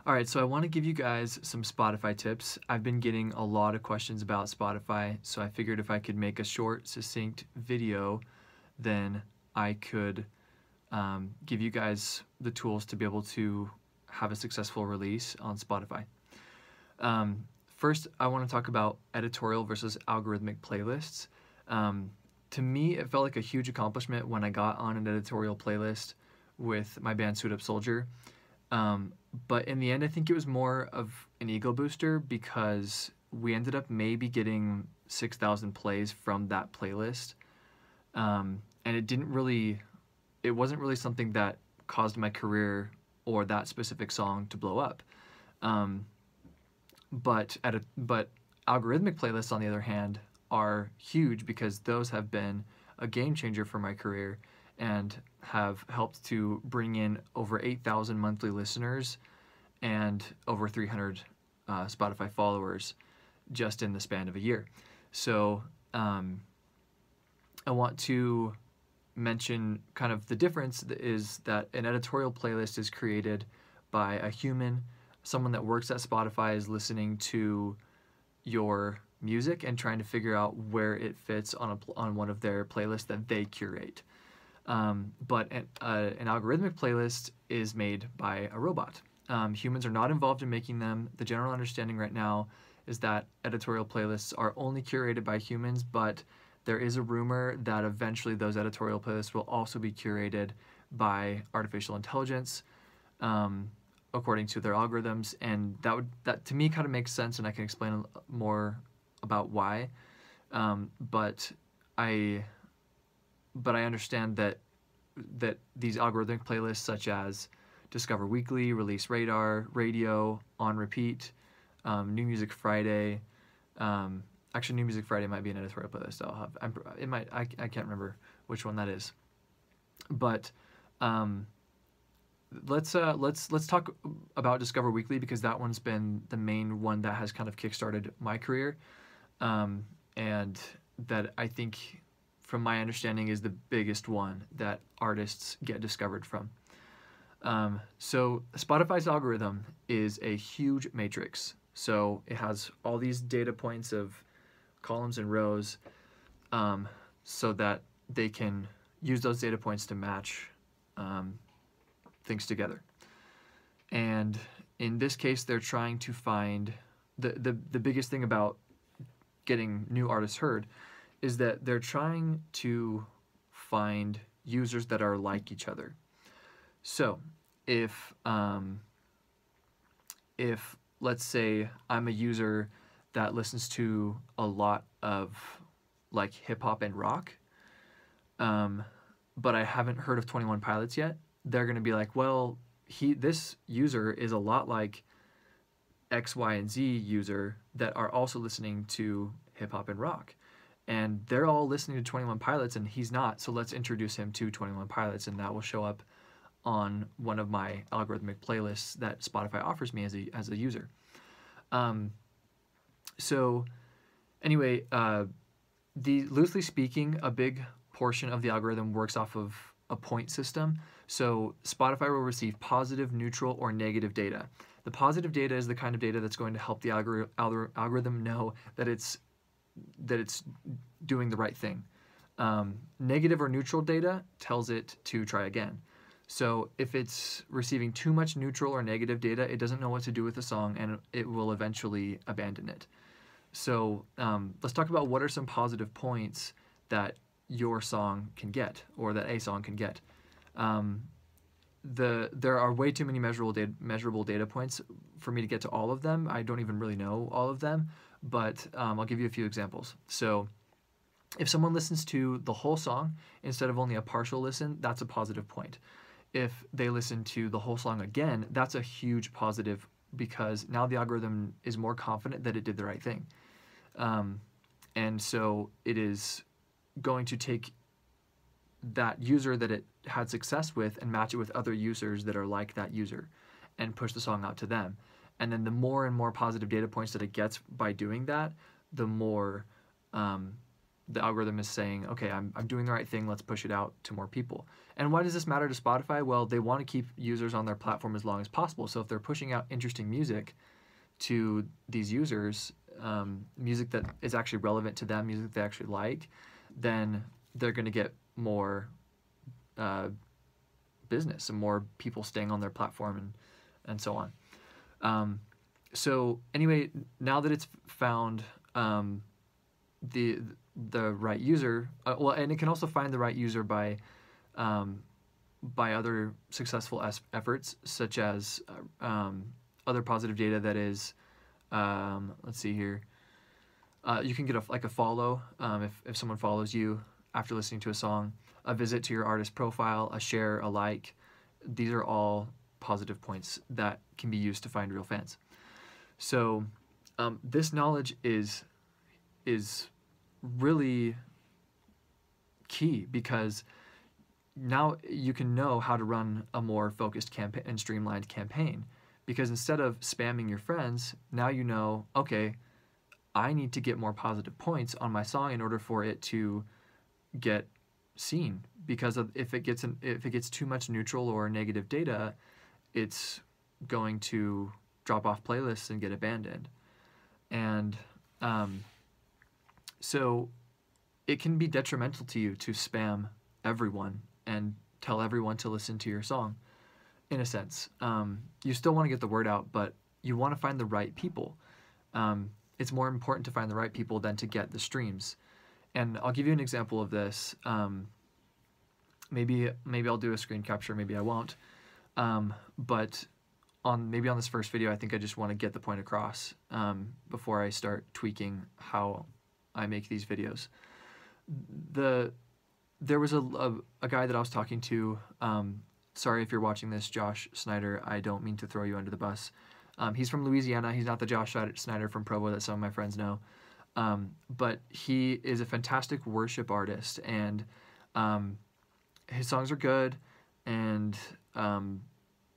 All right, so I want to give you guys some Spotify tips. I've been getting a lot of questions about Spotify, so I figured if I could make a short, succinct video, then I could give you guys the tools to be able to have a successful release on Spotify. First, I want to talk about editorial versus algorithmic playlists. To me, it felt like a huge accomplishment when I got on an editorial playlist with my band Suit Up Soldier. But in the end, I think it was more of an ego booster because we ended up maybe getting 6,000 plays from that playlist. And it wasn't really something that caused my career or that specific song to blow up. But algorithmic playlists, on the other hand, are huge because those have been a game changer for my career and have helped to bring in over 8,000 monthly listeners and over 300 Spotify followers just in the span of a year. So I want to mention kind of the difference is that an editorial playlist is created by a human. Someone that works at Spotify is listening to your music and trying to figure out where it fits on one of their playlists that they curate. But an algorithmic playlist is made by a robot. Humans are not involved in making them. The general understanding right now is that editorial playlists are only curated by humans, but there is a rumor that eventually those editorial playlists will also be curated by artificial intelligence, according to their algorithms, and that to me kind of makes sense, and I can explain more about why. But I understand that these algorithmic playlists, such as Discover Weekly, Release Radar, Radio, On Repeat, New Music Friday. Actually, New Music Friday might be an editorial playlist I'll have. I can't remember which one that is. But let's talk about Discover Weekly because that one's been the main one that has kind of kickstarted my career, and that I think, from my understanding, is the biggest one that artists get discovered from. So Spotify's algorithm is a huge matrix. So it has all these data points of columns and rows, so that they can use those data points to match things together. And in this case, they're trying to find the biggest thing about getting new artists heard is that they're trying to find users that are like each other. So if let's say I'm a user that listens to a lot of like hip hop and rock, but I haven't heard of 21 Pilots yet, they're going to be like, well, this user is a lot like X, Y, and Z user that are also listening to hip hop and rock. And they're all listening to 21 Pilots and he's not, so let's introduce him to 21 Pilots, and that will show up on one of my algorithmic playlists that Spotify offers me as a user. So anyway, loosely speaking, a big portion of the algorithm works off of a point system. So Spotify will receive positive, neutral, or negative data. The positive data is the kind of data that's going to help the algorithm know that it's doing the right thing. Negative or neutral data tells it to try again. So if it's receiving too much neutral or negative data, it doesn't know what to do with the song and it will eventually abandon it. So let's talk about what are some positive points that your song can get, or that a song can get. There are way too many measurable data points for me to get to all of them. I don't even really know all of them, but I'll give you a few examples. So if someone listens to the whole song instead of only a partial listen, that's a positive point. If they listen to the whole song again, that's a huge positive because now the algorithm is more confident that it did the right thing. And so it is going to take that user that it had success with and match it with other users that are like that user and push the song out to them. And then the more and more positive data points that it gets by doing that, the more the algorithm is saying, okay, I'm doing the right thing, let's push it out to more people. And why does this matter to Spotify? Well, they want to keep users on their platform as long as possible. So if they're pushing out interesting music to these users, music that is actually relevant to them, music they actually like, then they're going to get more business and more people staying on their platform and so on. So anyway, now that it's found the right user, well, and it can also find the right user by other successful efforts, such as other positive data that is, let's see here, you can get a follow if someone follows you after listening to a song, a visit to your artist profile, a share, a like. These are all positive points that can be used to find real fans. So this knowledge is really key, because now you can know how to run a more focused campaign and streamlined campaign, because instead of spamming your friends, now you know, okay, I need to get more positive points on my song in order for it to get seen, because if it gets too much neutral or negative data, it's going to drop off playlists and get abandoned. And so it can be detrimental to you to spam everyone and tell everyone to listen to your song, in a sense. You still want to get the word out, but you want to find the right people. It's more important to find the right people than to get the streams. And I'll give you an example of this. Maybe I'll do a screen capture, maybe I won't. But on this first video, I think I just want to get the point across before I start tweaking how I make these videos. There was a guy that I was talking to. Sorry if you're watching this, Josh Snyder. I don't mean to throw you under the bus. He's from Louisiana. He's not the Josh Snyder from Provo that some of my friends know. But he is a fantastic worship artist, and his songs are good. And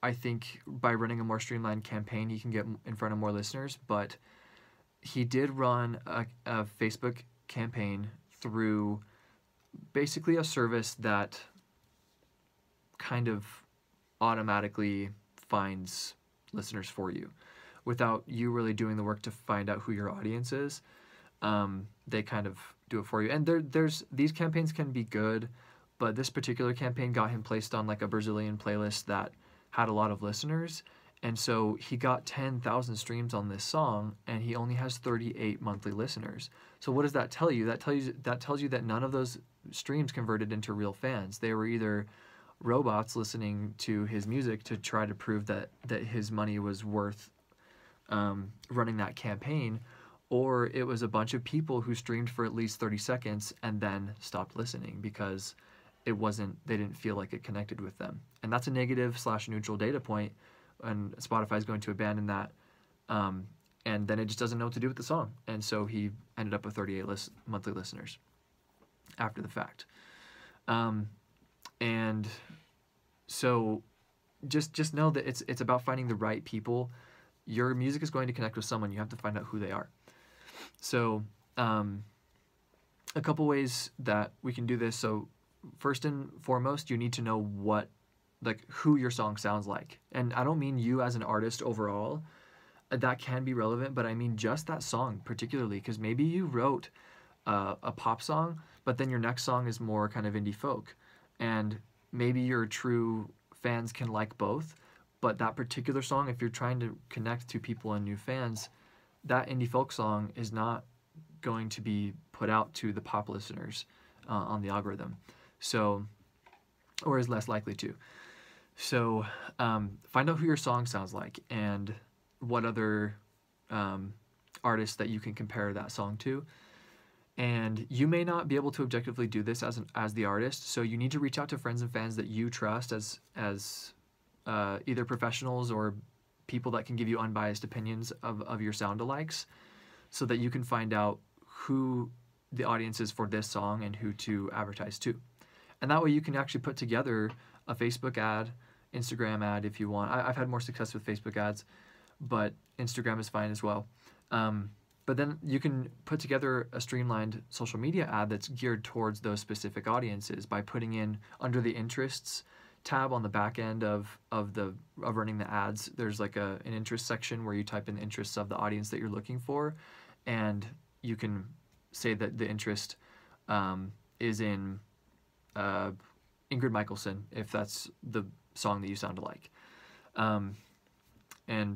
I think by running a more streamlined campaign, he can get in front of more listeners. But he did run a Facebook campaign through basically a service that kind of automatically finds listeners for you without you really doing the work to find out who your audience is. They kind of do it for you. And these campaigns can be good, but this particular campaign got him placed on like a Brazilian playlist that had a lot of listeners. And so he got 10,000 streams on this song, and he only has 38 monthly listeners. So what does that tell you? That tells you that none of those streams converted into real fans. They were either robots listening to his music to try to prove that his money was worth running that campaign, or it was a bunch of people who streamed for at least 30 seconds and then stopped listening because they didn't feel like it connected with them. And that's a negative/neutral data point, and Spotify is going to abandon that, and then it just doesn't know what to do with the song. And so he ended up with 38 monthly listeners after the fact. And so just know that it's about finding the right people. Your music is going to connect with someone. You have to find out who they are. So a couple ways that we can do this. So first and foremost, you need to know who your song sounds like. And I don't mean you as an artist overall. That can be relevant, but I mean just that song particularly, because maybe you wrote a pop song, but then your next song is more kind of indie folk. And maybe your true fans can like both, but that particular song, if you're trying to connect to people and new fans, that indie folk song is not going to be put out to the pop listeners on the algorithm. So, or is less likely to. So find out who your song sounds like and what other artists that you can compare that song to. And you may not be able to objectively do this as the artist, so you need to reach out to friends and fans that you trust as either professionals or people that can give you unbiased opinions of your sound-alikes, so that you can find out who the audience is for this song and who to advertise to. And that way you can actually put together a Facebook ad, Instagram ad if you want. I've had more success with Facebook ads, but Instagram is fine as well. But then you can put together a streamlined social media ad that's geared towards those specific audiences by putting in under the interests tab on the back end of running the ads. There's like an interest section where you type in the interests of the audience that you're looking for, and you can say that the interest is in Ingrid Michaelson if that's the song that you sound like, and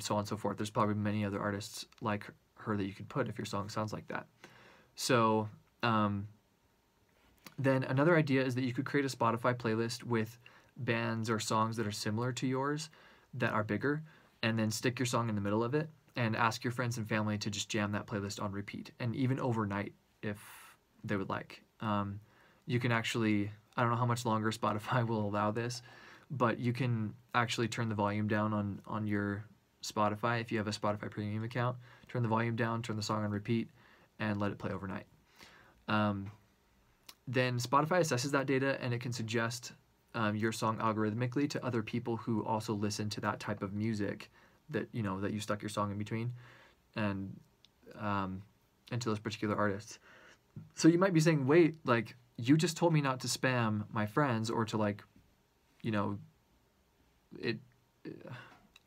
so on and so forth. There's probably many other artists like her that you could put if your song sounds like that. So then another idea is that you could create a Spotify playlist with bands or songs that are similar to yours that are bigger, and then stick your song in the middle of it and ask your friends and family to just jam that playlist on repeat, and even overnight if they would like. You can actually, I don't know how much longer Spotify will allow this, but you can actually turn the volume down on your Spotify. If you have a Spotify premium account, turn the volume down, turn the song on repeat, and let it play overnight. Then Spotify assesses that data, and it can suggest your song algorithmically to other people who also listen to that type of music that that you stuck your song in between, and to those particular artists. So you might be saying, wait, like, you just told me not to spam my friends or to, like, I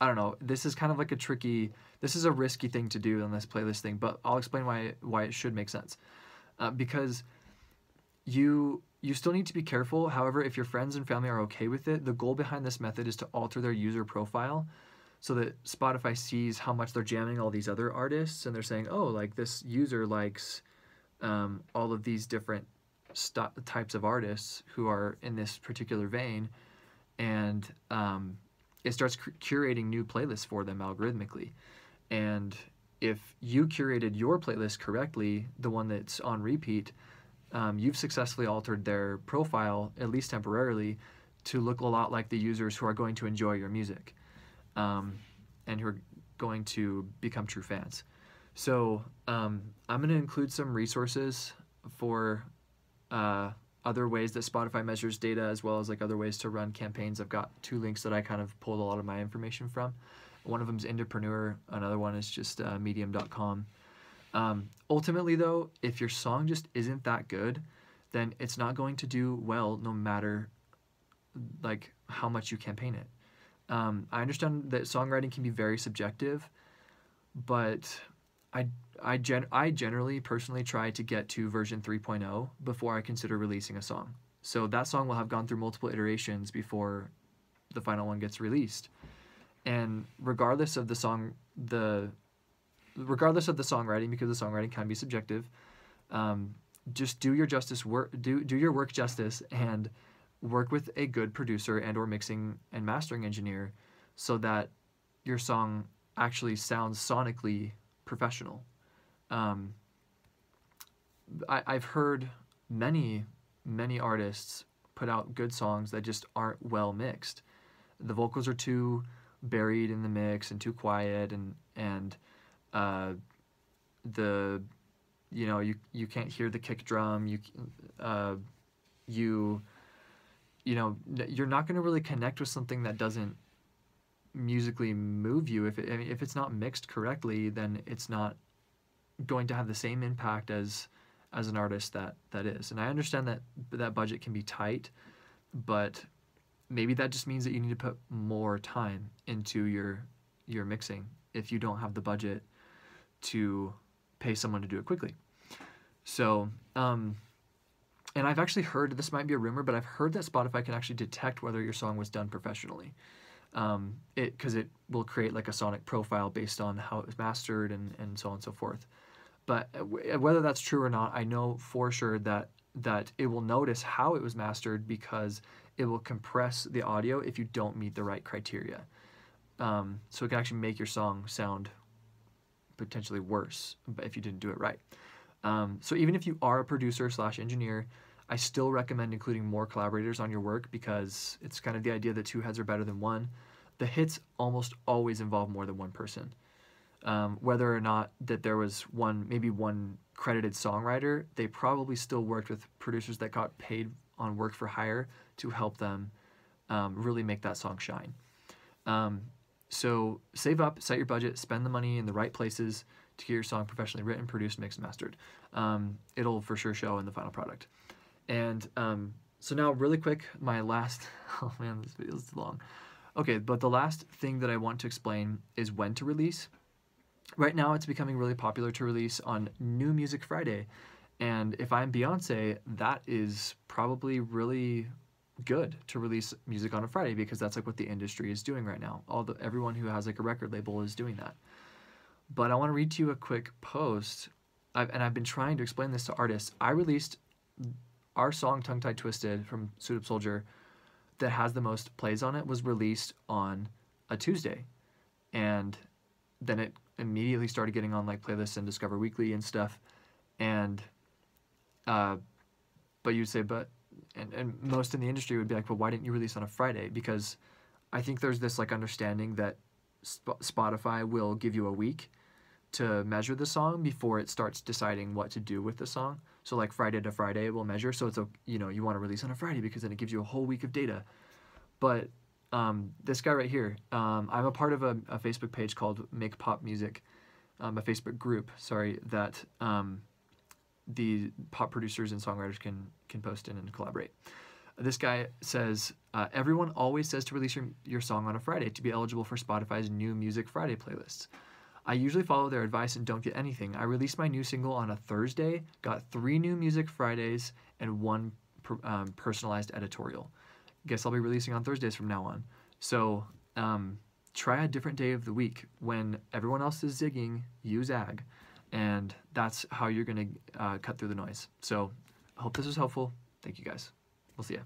don't know. This is kind of like this is a risky thing to do on this playlist thing, but I'll explain why it should make sense. Because you still need to be careful. However, if your friends and family are okay with it, the goal behind this method is to alter their user profile so that Spotify sees how much they're jamming all these other artists, and they're saying, oh, like, this user likes all of these different types of artists who are in this particular vein, and it starts curating new playlists for them algorithmically. And if you curated your playlist correctly, the one that's on repeat, you've successfully altered their profile, at least temporarily, to look a lot like the users who are going to enjoy your music, and who are going to become true fans. So I'm going to include some resources for other ways that Spotify measures data, as well as like other ways to run campaigns. I've got 2 links that I kind of pulled a lot of my information from. One of them is Indepreneur. Another one is just medium.com. Ultimately, though, if your song just isn't that good, then it's not going to do well no matter like how much you campaign it. I understand that songwriting can be very subjective, but I generally personally try to get to version 3.0 before I consider releasing a song. So that song will have gone through multiple iterations before the final one gets released. And regardless of the songwriting, because the songwriting can be subjective, just do your work justice and work with a good producer and or mixing and mastering engineer so that your song actually sounds sonically professional. I've heard many artists put out good songs that just aren't well mixed. The vocals are too buried in the mix and too quiet, and you can't hear the kick drum. You're not going to really connect with something that doesn't musically move you. If it's not mixed correctly, then it's not going to have the same impact as an artist that is. And I understand that budget can be tight, but maybe that just means that you need to put more time into your mixing if you don't have the budget to pay someone to do it quickly. So and I've actually heard, this might be a rumor, but I've heard that Spotify can actually detect whether your song was done professionally. Because it will create like a sonic profile based on how it was mastered and so on and so forth. But whether that's true or not, I know for sure that it will notice how it was mastered, because it will compress the audio if you don't meet the right criteria. So it can actually make your song sound potentially worse if you didn't do it right. So even if you are a producer / engineer, I still recommend including more collaborators on your work, because it's kind of the idea that 2 heads are better than 1. The hits almost always involve more than one person. Whether or not that there was maybe one credited songwriter, they probably still worked with producers that got paid on work for hire to help them really make that song shine. So save up, set your budget, spend the money in the right places to get your song professionally written, produced, mixed, and mastered. It'll for sure show in the final product. And so now really quick, my last, oh man, this video is too long. Okay, but the last thing that I want to explain is when to release. Right now it's becoming really popular to release on New Music Friday. And if I'm Beyonce, that is probably really good to release music on a Friday, because that's like what the industry is doing right now. Everyone who has like a record label is doing that. But I want to read to you a quick post, and I've been trying to explain this to artists. I released our song Tongue Tied Twisted from Suit Up Soldier that has the most plays on it, was released on a Tuesday, and then it immediately started getting on like playlists and Discover Weekly and stuff. And but you'd say, and most in the industry would be like, well, why didn't you release on a Friday? Because I think there's this like understanding that Spotify will give you a week to measure the song before it starts deciding what to do with the song. So like Friday to Friday it will measure. So it's you want to release on a Friday because then it gives you a whole week of data. But this guy right here, I'm a part of a Facebook page called Make Pop Music, a Facebook group, sorry, that the pop producers and songwriters can post in and collaborate. This guy says, everyone always says to release your song on a Friday to be eligible for Spotify's New Music Friday playlists. I usually follow their advice and don't get anything. I released my new single on a Thursday, got 3 New Music Fridays, and 1 personalized editorial. Guess I'll be releasing on Thursdays from now on. So try a different day of the week. When everyone else is zigging, you zag. And that's how you're going to cut through the noise. So I hope this was helpful. Thank you guys. We'll see ya.